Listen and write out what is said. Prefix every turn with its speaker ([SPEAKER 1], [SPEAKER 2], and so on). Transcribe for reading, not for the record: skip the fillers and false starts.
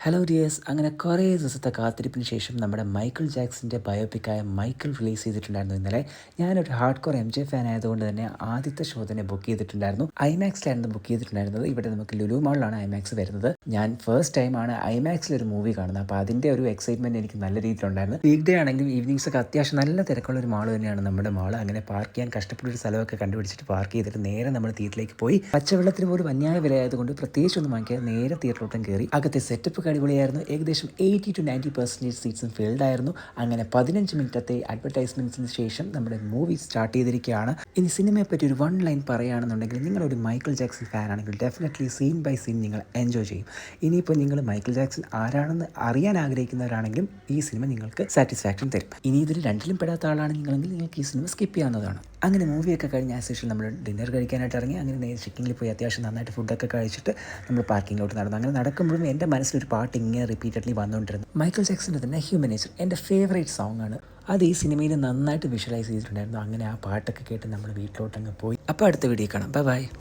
[SPEAKER 1] Hello dears, അങ്ങനെ കുറേ ദിവസത്തെ കാത്തിരിപ്പിന് ശേഷം നമ്മുടെ മൈക്കിൾ ജാക്സൻ്റെ ബയോപിക്കായ മൈക്കിൾ റിലീസ് ചെയ്തിട്ടുണ്ടായിരുന്നു ഇന്നലെ. ഞാനൊരു hard core M J fan ആയതുകൊണ്ട് തന്നെ ആദ്യത്തെ ഷോ തന്നെ ബുക്ക് ചെയ്തിട്ടുണ്ടായിരുന്നു. ഐമാക്സിലായിരുന്നു ബുക്ക് ചെയ്തിട്ടുണ്ടായിരുന്നത്. ഇവിടെ നമുക്ക് ലുലു മാളിലാണ് ഐമാക്സ് വരുന്നത്. ഞാൻ ഫസ്റ്റ് ടൈമാണ് ഐമാക്സിൽ ഒരു മൂവി കാണുന്നത്. അപ്പോൾ അതിൻ്റെ ഒരു എക്സൈറ്റ്മെൻറ്റ് എനിക്ക് നല്ല രീതിയിലുണ്ടായിരുന്നു. വീക്ക് ഡേ ആണെങ്കിലും ഈവനിങ്സ് ഒക്കെ അത്യാവശ്യം നല്ല തിരക്കുള്ള ഒരു മാൾ തന്നെയാണ് നമ്മുടെ മാൾ. അങ്ങനെ പാർക്ക് ചെയ്യാൻ കഷ്ടപ്പെട്ടൊരു സ്ഥലമൊക്കെ കണ്ടുപിടിച്ചിട്ട് പാർക്ക് ചെയ്തിട്ട് നേരെ നമ്മൾ തിയേറ്ററിലേക്ക് പോയി. പച്ചവെള്ളത്തിന് പോലും അന്യായ വിലയായതുകൊണ്ട് പ്രത്യേകിച്ചൊന്നും വാങ്ങിക്കാതെ നേരെ തിയേറ്ററിലോട്ടും കയറി. അകത്തെ സെറ്റപ്പ് അടിപൊളിയായിരുന്നു. ഏകദേശം 80-90% സീറ്റ്സും ഫിൽഡ് ആയിരുന്നു. അങ്ങനെ 15 മിനിറ്റത്തെ അഡ്വർടൈസ്മെന്റ്സിന് ശേഷം നമ്മുടെ മൂവി സ്റ്റാർട്ട് ചെയ്തിരിക്കുകയാണ്. ഇനി സിനിമയെ പറ്റി ഒരു വൺ ലൈൻ പറയുകയാണെന്നുണ്ടെങ്കിൽ, നിങ്ങളൊരു മൈക്കിൾ ജാക്സൺ ഫാൻ ആണെങ്കിൽ ഡെഫിനറ്റ്ലി സീൻ ബൈ സീൻ നിങ്ങൾ എൻജോയ് ചെയ്യും. ഇനിയിപ്പോൾ നിങ്ങൾ മൈക്കിൾ ജാക്സൺ ആരാണെന്ന് അറിയാൻ ആഗ്രഹിക്കുന്നവരാണെങ്കിലും ഈ സിനിമ നിങ്ങൾക്ക് സാറ്റിസ്ഫാക്ഷൻ തരും. ഇനി ഇതിൽ രണ്ടിലും പെടാത്ത ആളാണ് നിങ്ങളെങ്കിൽ നിങ്ങൾക്ക് ഈ സിനിമ സ്കിപ്പ് ചെയ്യാവുന്നതാണ്. അങ്ങനെ മൂവിയൊക്കെ കഴിഞ്ഞ് ആസ് യൂഷ്വൽ നമ്മൾ ഡിന്നർ കഴിക്കാനായിട്ട് ഇറങ്ങി. അങ്ങനെ നേരെ ചിക്കിങ്ങിൽ പോയി അത്യാവശ്യം നന്നായിട്ട് ഫുഡൊക്കെ കഴിച്ചിട്ട് നമ്മൾ പാർക്കിങ്ങിലോട്ട് നടന്നു. അങ്ങനെ നടക്കുമ്പോഴും എൻ്റെ മനസ്സിലൊരു പാട്ട് ഇങ്ങനെ റിപ്പീറ്റഡ്ലി വന്നുകൊണ്ടിരുന്നു. മൈക്കിൾ ജാക്സൻ്റെ തന്നെ ഹ്യൂമൻ നേച്ചർ എൻ്റെ ഫേവറേറ്റ് സോങ് ആണ്. അത് ഈ സിനിമയിൽ നന്നായിട്ട് വിഷ്വലൈസ് ചെയ്തിട്ടുണ്ടായിരുന്നു. അങ്ങനെ ആ പാട്ടൊക്കെ കേട്ട് നമ്മൾ വീട്ടിലോട്ടങ്ങ് പോയി. അപ്പോൾ അടുത്ത വീഡിയോ കാണാം. ബൈ.